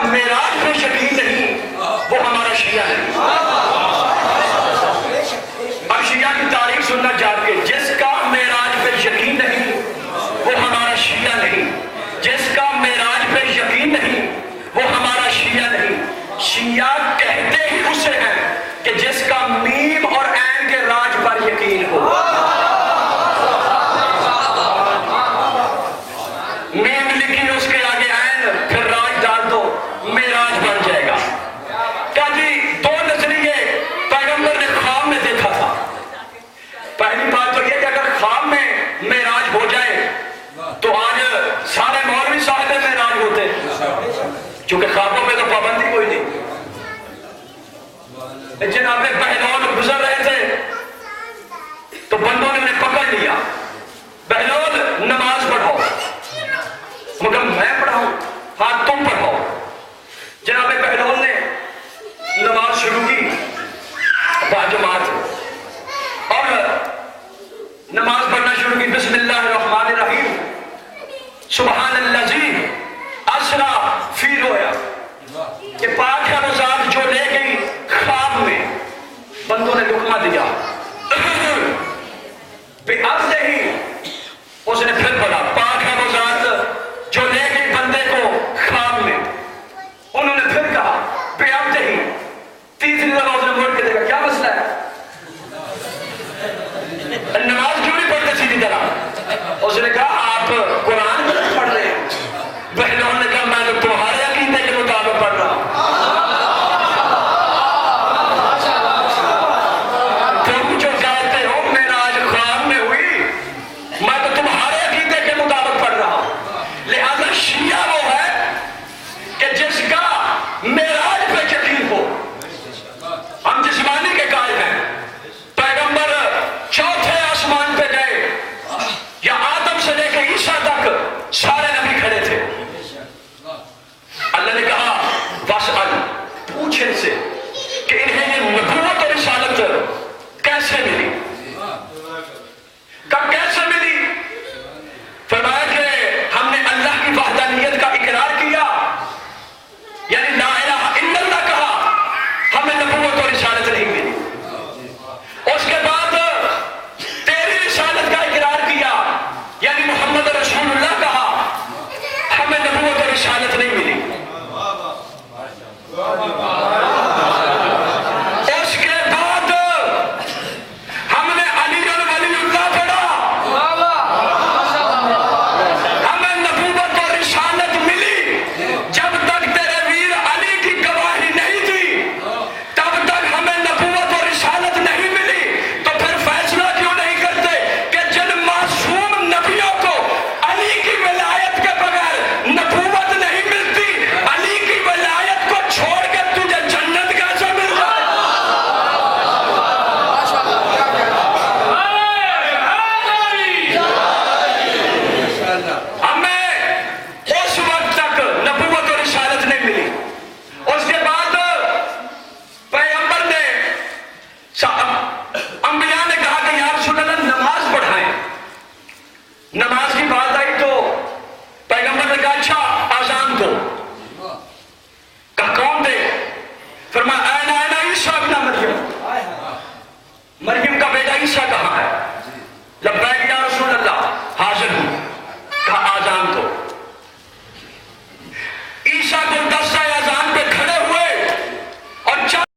मेराज पे यकीन नहीं वो हमारा शिया नहीं। अब शिया की तारीफ सुनना चाहते, जिसका मेराज पे यकीन नहीं वो हमारा शिया नहीं, जिसका मेराज पे यकीन नहीं वो हमारा शिया नहीं। शिया कहते ही उसे हैं कि जिसका मीम और ऐन के राज पर यकीन हो। मीम लिखी उसके आगे ऐन, फिर राज डाल दो, मेराज बन जाएगा। क्या जी, दो नजरिए पैगंबर ने ख्वाब में देखा था। पहली बात तो यह कि अगर ख्वाब में मेराज हो जाए तो आज सारे मौलवी साहब मेराज होते, क्योंकि ख्वाबों में तो पाबंदी कोई नहीं। जनाबे पहलवान गुजर रहे थे तो बंदों ने